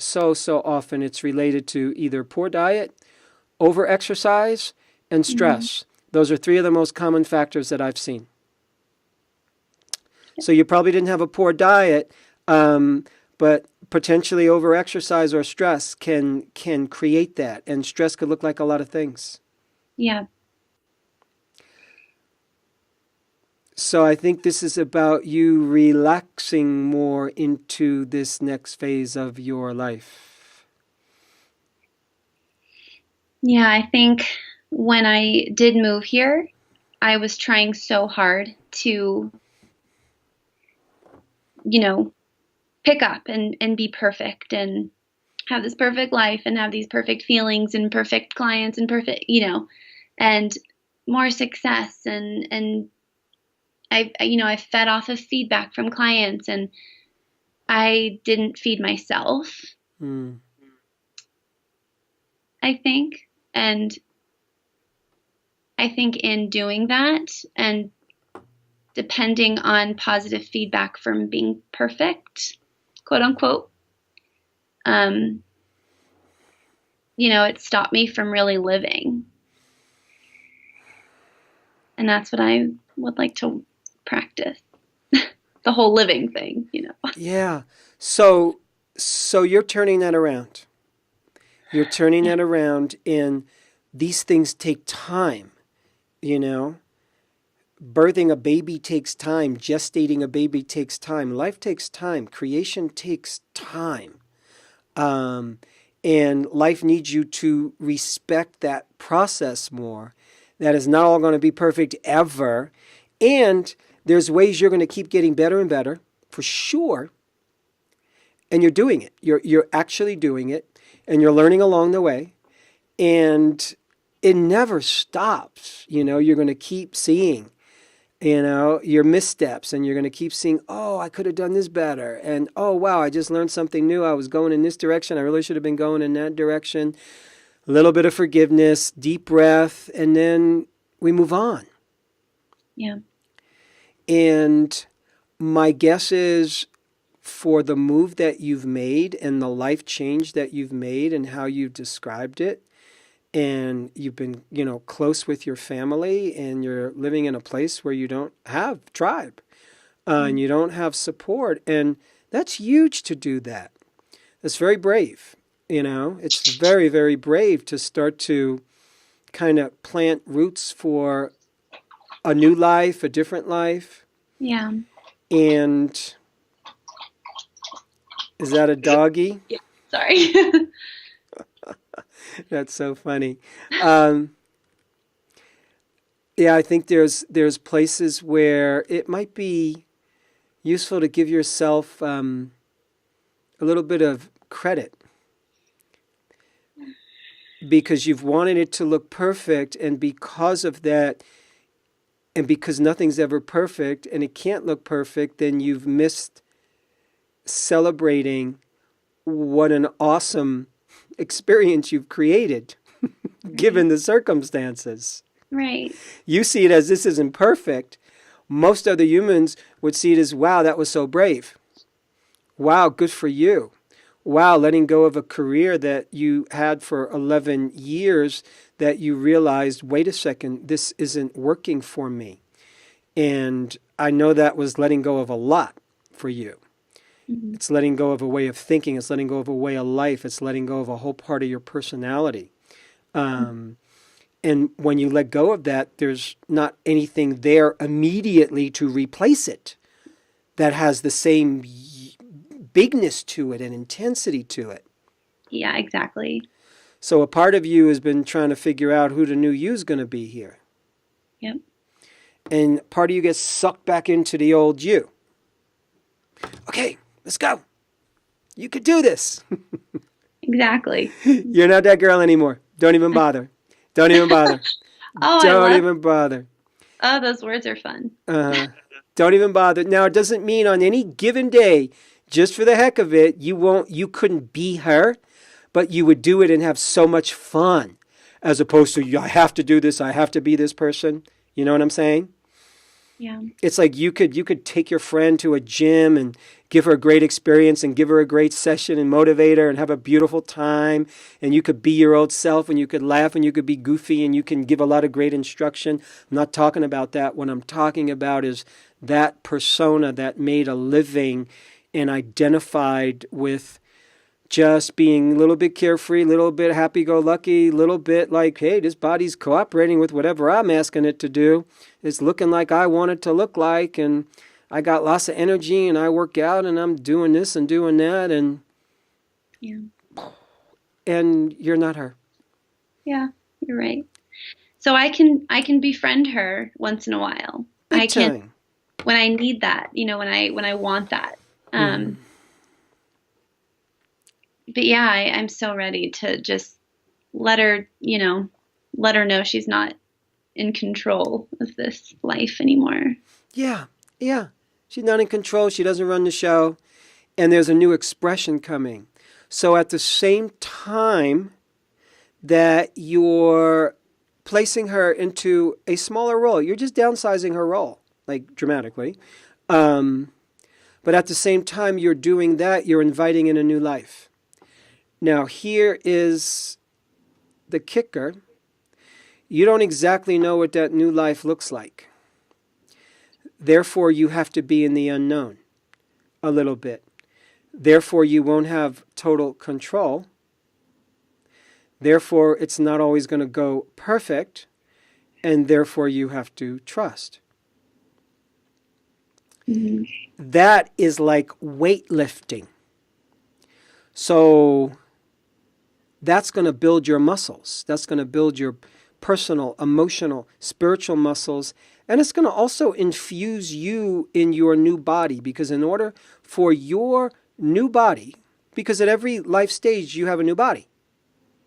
[SPEAKER 2] it's related to either poor diet, overexercise, and stress.
[SPEAKER 3] Mm-hmm.
[SPEAKER 2] Those are three of the most common factors that I've seen. So you probably didn't have a poor diet, but potentially overexercise or stress can create that. And stress could look like a lot of things.
[SPEAKER 3] Yeah.
[SPEAKER 2] So I think this is about you relaxing more into this next phase of your life.
[SPEAKER 3] Yeah, I think when I did move here, I was trying so hard to, pick up and be perfect and have this perfect life and have these perfect feelings and perfect clients and perfect, and more success and I fed off of feedback from clients and I didn't feed myself, I think. And I think in doing that and depending on positive feedback from being perfect, quote unquote, it stopped me from really living. And that's what I would like to practice. The whole living thing,
[SPEAKER 2] Yeah. So you're turning that around. You're turning that around, and these things take time, Birthing a baby takes time. Gestating a baby takes time. Life takes time. Creation takes time. And life needs you to respect that process more. That is not all going to be perfect ever. And there's ways you're going to keep getting better and better, for sure. And you're doing it. You're actually doing it. And you're learning along the way. And it never stops. You're going to keep seeing, your missteps, and you're going to keep seeing, oh, I could have done this better. And, oh, wow, I just learned something new. I was going in this direction. I really should have been going in that direction. A little bit of forgiveness, deep breath, and then we move on.
[SPEAKER 3] Yeah.
[SPEAKER 2] And my guess is for the move that you've made and the life change that you've made and how you've described it, and you've been, close with your family and you're living in a place where you don't have tribe and you don't have support. And that's huge to do that. That's very brave. It's very, very brave to start to kind of plant roots for a new life, a different life.
[SPEAKER 3] Yeah.
[SPEAKER 2] And is that a doggy?
[SPEAKER 3] Yeah. Sorry.
[SPEAKER 2] That's so funny. Um, yeah, I think there's places where it might be useful to give yourself a little bit of credit because you've wanted it to look perfect, and because of that, and because nothing's ever perfect and it can't look perfect, then you've missed celebrating what an awesome experience you've created given the circumstances.
[SPEAKER 3] Right.
[SPEAKER 2] You see it as this isn't perfect. Most other humans would see it as, wow, that was so brave. Wow, good for you. Wow, letting go of a career that you had for 11 years that you realized, wait a second, this isn't working for me. And I know that was letting go of a lot for you.
[SPEAKER 3] Mm-hmm.
[SPEAKER 2] It's letting go of a way of thinking. It's letting go of a way of life. It's letting go of a whole part of your personality. And when you let go of that, there's not anything there immediately to replace it that has the same bigness to it and intensity to it.
[SPEAKER 3] Yeah, exactly.
[SPEAKER 2] So a part of you has been trying to figure out who the new you is going to be here.
[SPEAKER 3] Yep.
[SPEAKER 2] And part of you gets sucked back into the old you. Okay, let's go. You could do this.
[SPEAKER 3] Exactly.
[SPEAKER 2] You're not that girl anymore. Don't even bother. Don't even bother.
[SPEAKER 3] Oh,
[SPEAKER 2] Don't even bother.
[SPEAKER 3] Oh, those words are fun.
[SPEAKER 2] Don't even bother. Now, it doesn't mean on any given day, just for the heck of it, you couldn't be her, but you would do it and have so much fun, as opposed to, I have to do this, I have to be this person. You know what I'm saying?
[SPEAKER 3] Yeah.
[SPEAKER 2] It's like you could take your friend to a gym and give her a great experience and give her a great session and motivate her and have a beautiful time. And you could be your old self and you could laugh and you could be goofy and you can give a lot of great instruction. I'm not talking about that. What I'm talking about is that persona that made a living and identified with just being a little bit carefree, a little bit happy-go-lucky, a little bit like, hey, this body's cooperating with whatever I'm asking it to do. It's looking like I want it to look like, and I got lots of energy, and I work out, and I'm doing this and doing that, and you're not her.
[SPEAKER 3] Yeah, you're right. So I can befriend her once in a while.
[SPEAKER 2] Big
[SPEAKER 3] I can
[SPEAKER 2] time.
[SPEAKER 3] when I need that, when I want that. But yeah, I'm so ready to just let her know she's not in control of this life anymore.
[SPEAKER 2] Yeah. She's not in control. She doesn't run the show. And there's a new expression coming. So at the same time that you're placing her into a smaller role, you're just downsizing her role, like dramatically. But at the same time you're doing that, you're inviting in a new life. Now, here is the kicker. You don't exactly know what that new life looks like. Therefore, you have to be in the unknown a little bit. Therefore, you won't have total control. Therefore, it's not always going to go perfect. And therefore, you have to trust.
[SPEAKER 3] Mm-hmm.
[SPEAKER 2] That is like weightlifting. So that's going to build your muscles. That's going to build your personal, emotional, spiritual muscles. And it's going to also infuse you in your new body. Because in order for your new body, because at every life stage you have a new body.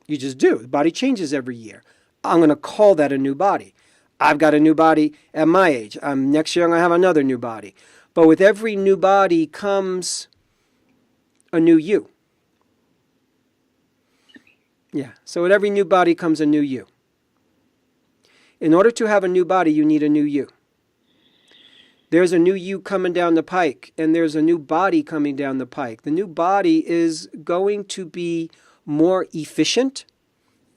[SPEAKER 2] You just do. The body changes every year. I'm going to call that a new body. I've got a new body at my age. Next year I'm going to have another new body. But with every new body comes a new you. Yeah, so with every new body comes a new you. In order to have a new body, you need a new you. There's a new you coming down the pike, and there's a new body coming down the pike. The new body is going to be more efficient.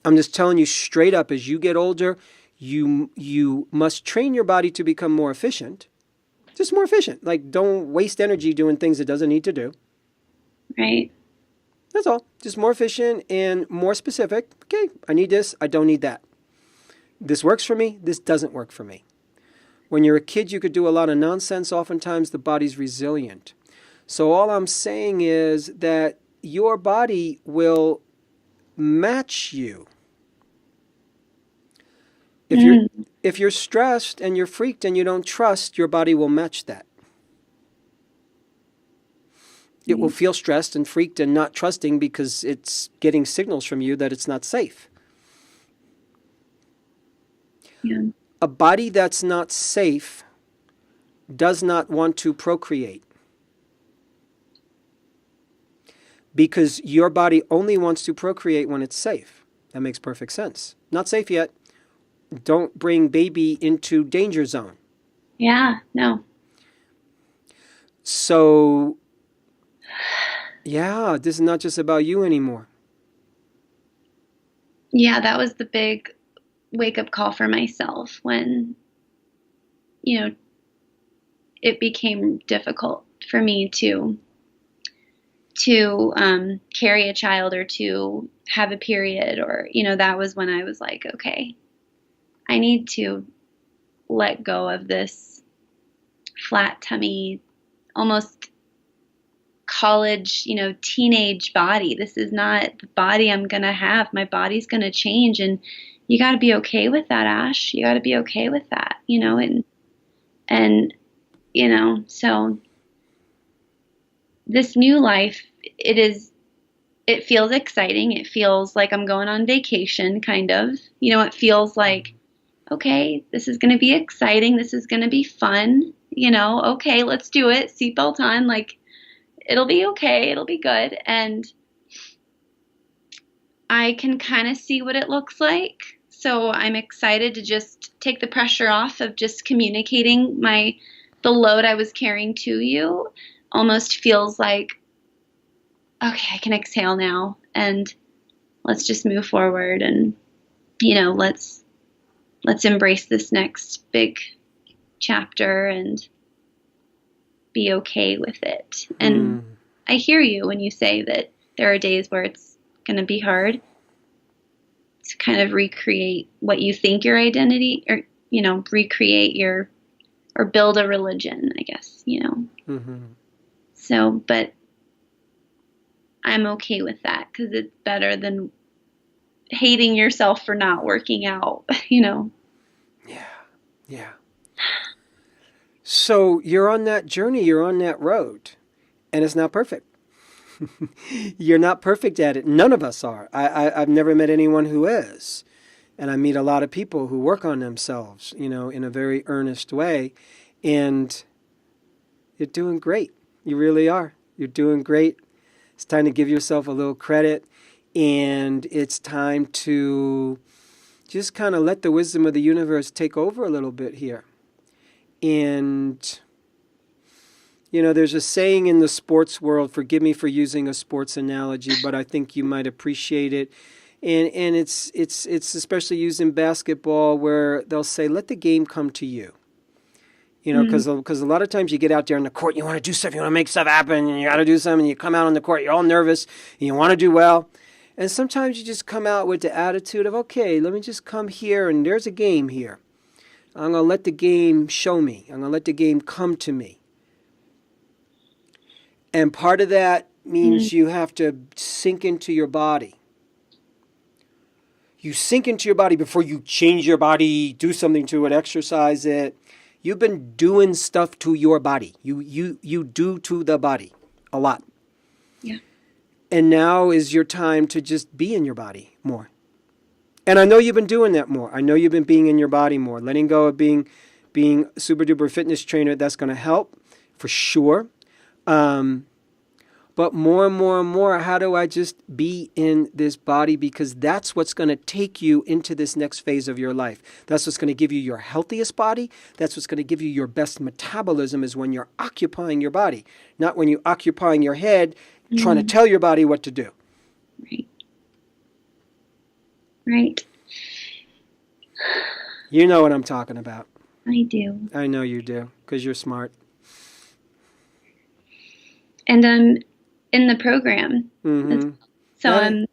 [SPEAKER 2] I'm just telling you straight up, as you get older, you must train your body to become more efficient. Just more efficient. Like, don't waste energy doing things it doesn't need to do.
[SPEAKER 3] Right.
[SPEAKER 2] That's all. Just more efficient and more specific. Okay, I need this. I don't need that. This works for me. This doesn't work for me. When you're a kid, you could do a lot of nonsense. Oftentimes, the body's resilient. So all I'm saying is that your body will match you. If you're stressed and you're freaked and you don't trust, your body will match that. It will feel stressed and freaked and not trusting because it's getting signals from you that it's not safe.
[SPEAKER 3] Yeah.
[SPEAKER 2] A body that's not safe does not want to procreate. Because your body only wants to procreate when it's safe. That makes perfect sense. Not safe yet. Don't bring baby into danger zone.
[SPEAKER 3] Yeah, no.
[SPEAKER 2] So, yeah, this is not just about you anymore.
[SPEAKER 3] Yeah, that was the big wake-up call for myself when, it became difficult for me to carry a child or to have a period, or, that was when I was like, okay, I need to let go of this flat tummy, almost college, teenage body. This is not the body I'm going to have. My body's going to change, and you got to be okay with that, Ash. You got to be okay with that, and so this new life, it feels exciting. It feels like I'm going on vacation, kind of. It feels like, okay, this is going to be exciting. This is going to be fun. Okay, let's do it. Seatbelt on. Like, it'll be okay. It'll be good. And I can kind of see what it looks like. So I'm excited to just take the pressure off of just communicating the load I was carrying to you. Almost feels like, okay, I can exhale now, and let's just move forward, and let's embrace this next big chapter and be okay with it. And I hear you when you say that there are days where it's going to be hard to kind of recreate what you think your identity, or recreate or build a religion, I guess, So, but I'm okay with that because it's better than hating yourself for not working out,
[SPEAKER 2] Yeah. So you're on that journey, you're on that road, and it's not perfect. You're not perfect at it. None of us are. I've never met anyone who is. And I meet a lot of people who work on themselves, in a very earnest way. And you're doing great. You really are. You're doing great. It's time to give yourself a little credit. And it's time to just kind of let the wisdom of the universe take over a little bit here. And, there's a saying in the sports world, forgive me for using a sports analogy, but I think you might appreciate it. And it's especially used in basketball, where they'll say, let the game come to you. Because a lot of times you get out there on the court, you want to do stuff, you want to make stuff happen, and you got to do something, and you come out on the court, you're all nervous, and you want to do well. And sometimes you just come out with the attitude of, okay, let me just come here, and there's a game here. I'm going to let the game show me. I'm going to let the game come to me. And part of that means you have to sink into your body. You sink into your body before you change your body, do something to it, exercise it. You've been doing stuff to your body. You do to the body a lot.
[SPEAKER 3] Yeah. And
[SPEAKER 2] now is your time to just be in your body more. And I know you've been doing that more. I know you've been being in your body more. Letting go of being super duper fitness trainer, that's going to help for sure. But more and more and more, how do I just be in this body? Because that's what's going to take you into this next phase of your life. That's what's going to give you your healthiest body. That's what's going to give you your best metabolism, is when you're occupying your body, not when you're occupying your head, trying to tell your body what to do.
[SPEAKER 3] Right. Right.
[SPEAKER 2] You know what I'm talking about.
[SPEAKER 3] I do.
[SPEAKER 2] I know you do, because you're smart.
[SPEAKER 3] And in the program.
[SPEAKER 2] Mm-hmm.
[SPEAKER 3] So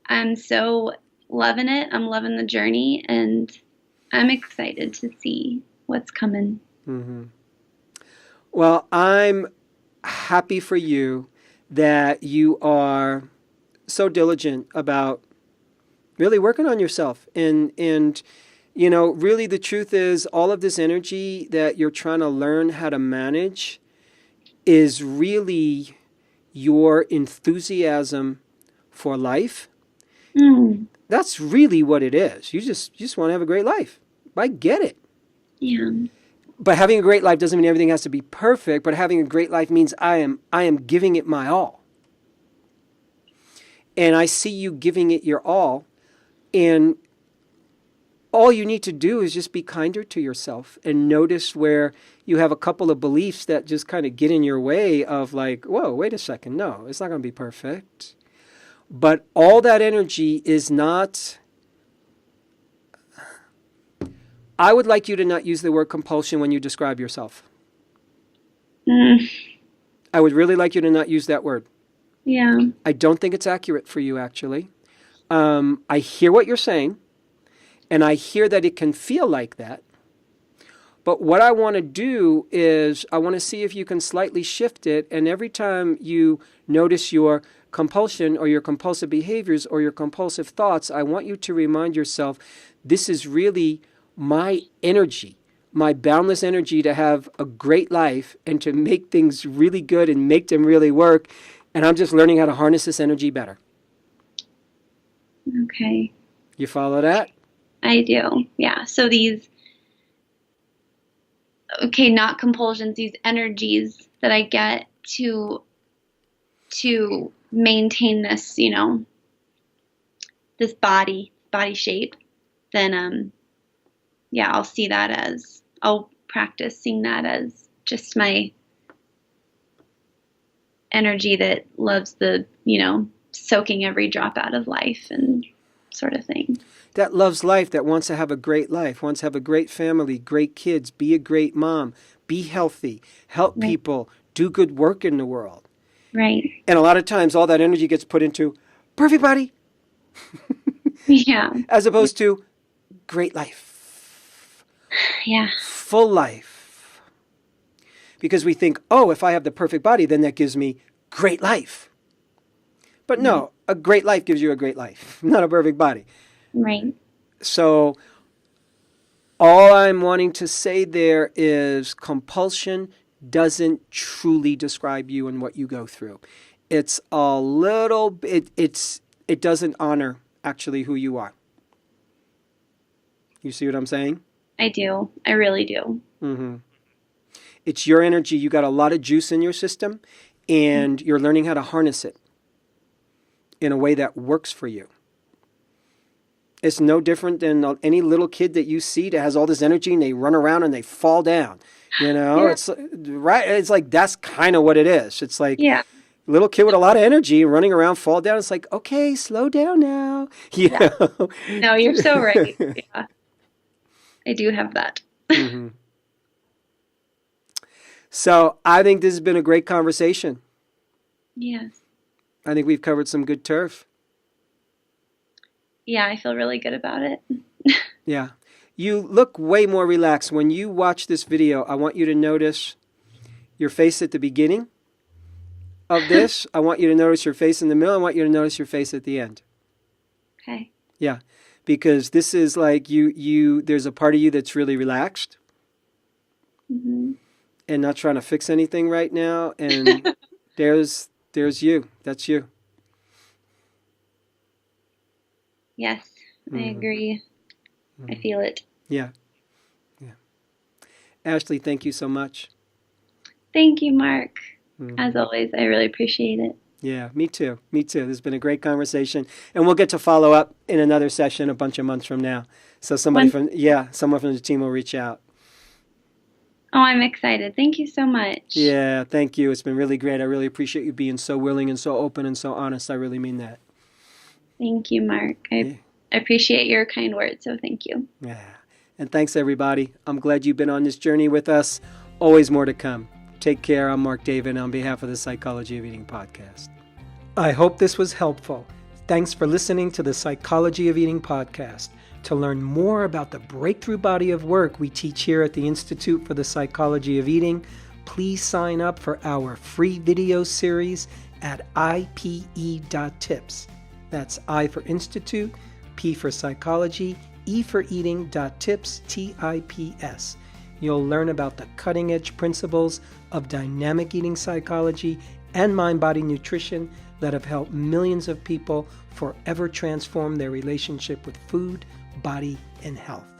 [SPEAKER 3] I'm so loving it. I'm loving the journey, and I'm excited to see what's coming.
[SPEAKER 2] Mm-hmm. Well, I'm happy for you that you are so diligent about really working on yourself. And really the truth is all of this energy that you're trying to learn how to manage is really your enthusiasm for life. That's really what it is. You just want to have a great life. I get it.
[SPEAKER 3] Yeah.
[SPEAKER 2] But having a great life doesn't mean everything has to be perfect, but having a great life means I am giving it my all. And I see you giving it your all. And all you need to do is just be kinder to yourself and notice where you have a couple of beliefs that just kind of get in your way of like, whoa, wait a second. No, it's not going to be perfect. But all that energy is not... I would like you to not use the word compulsion when you describe yourself. I would really like you to not use that word.
[SPEAKER 3] Yeah.
[SPEAKER 2] I don't think it's accurate for you, actually. I hear what you're saying, and I hear that it can feel like that. But what I want to do is I want to see if you can slightly shift it, and every time you notice your compulsion or your compulsive behaviors or your compulsive thoughts, I want you to remind yourself, this is really my energy, my boundless energy to have a great life and to make things really good and make them really work. And I'm just learning how to harness this energy better.
[SPEAKER 3] Okay.
[SPEAKER 2] You follow that?
[SPEAKER 3] I do. Yeah. So not compulsions, these energies that I get to maintain this, this body shape, then, I'll practice seeing that as just my energy that loves the, soaking every drop out of life and sort of thing.
[SPEAKER 2] That loves life, that wants to have a great life, wants to have a great family, great kids, be a great mom, be healthy, help people, do good work in the world.
[SPEAKER 3] Right.
[SPEAKER 2] And a lot of times all that energy gets put into perfect body.
[SPEAKER 3] Yeah.
[SPEAKER 2] As opposed to great life.
[SPEAKER 3] Yeah.
[SPEAKER 2] Full life. Because we think, if I have the perfect body, then that gives me great life. But no, a great life gives you a great life, not a perfect body.
[SPEAKER 3] Right.
[SPEAKER 2] So all I'm wanting to say there is compulsion doesn't truly describe you and what you go through. It's a little, it doesn't honor actually who you are. You see what I'm saying?
[SPEAKER 3] I do. I really do.
[SPEAKER 2] Mm-hmm. It's your energy. You got a lot of juice in your system, and you're learning how to harness it in a way that works for you. It's no different than any little kid that you see that has all this energy and they run around and they fall down.
[SPEAKER 3] Yeah.
[SPEAKER 2] It's right. It's like that's kind of what it is. It's like little kid with a lot of energy running around, fall down. It's like, okay, slow down now.
[SPEAKER 3] Yeah. No, you're so right. Yeah. I do have that.
[SPEAKER 2] Mm-hmm. So I think this has been a great conversation.
[SPEAKER 3] Yes.
[SPEAKER 2] I think we've covered some good turf.
[SPEAKER 3] Yeah, I feel really good about it.
[SPEAKER 2] Yeah. You look way more relaxed. When you watch this video, I want you to notice your face at the beginning of this. I want you to notice your face in the middle. I want you to notice your face at the end.
[SPEAKER 3] Okay.
[SPEAKER 2] Yeah. Because this is like there's a part of you that's really relaxed and not trying to fix anything right now. And there's you. That's you.
[SPEAKER 3] Yes, I agree. I feel it.
[SPEAKER 2] Yeah. Ashley, thank you so much.
[SPEAKER 3] Thank you, Mark. As always, I really appreciate it.
[SPEAKER 2] Yeah, me too. This has been a great conversation. And we'll get to follow up in another session a bunch of months from now. So someone from the team will reach out.
[SPEAKER 3] Oh, I'm excited. Thank you so much.
[SPEAKER 2] Yeah, thank you. It's been really great. I really appreciate you being so willing and so open and so honest. I really mean that.
[SPEAKER 3] Thank you, Mark. I appreciate your kind words, so thank you.
[SPEAKER 2] Yeah. And thanks, everybody. I'm glad you've been on this journey with us. Always more to come. Take care. I'm Mark David on behalf of the Psychology of Eating podcast. I hope this was helpful. Thanks for listening to the Psychology of Eating podcast. To learn more about the breakthrough body of work we teach here at the Institute for the Psychology of Eating, please sign up for our free video series at ipe.tips. That's I for Institute, P for Psychology, E for Eating.tips, TIPS. You'll learn about the cutting-edge principles of dynamic eating psychology and mind-body nutrition that have helped millions of people forever transform their relationship with food, body, and health.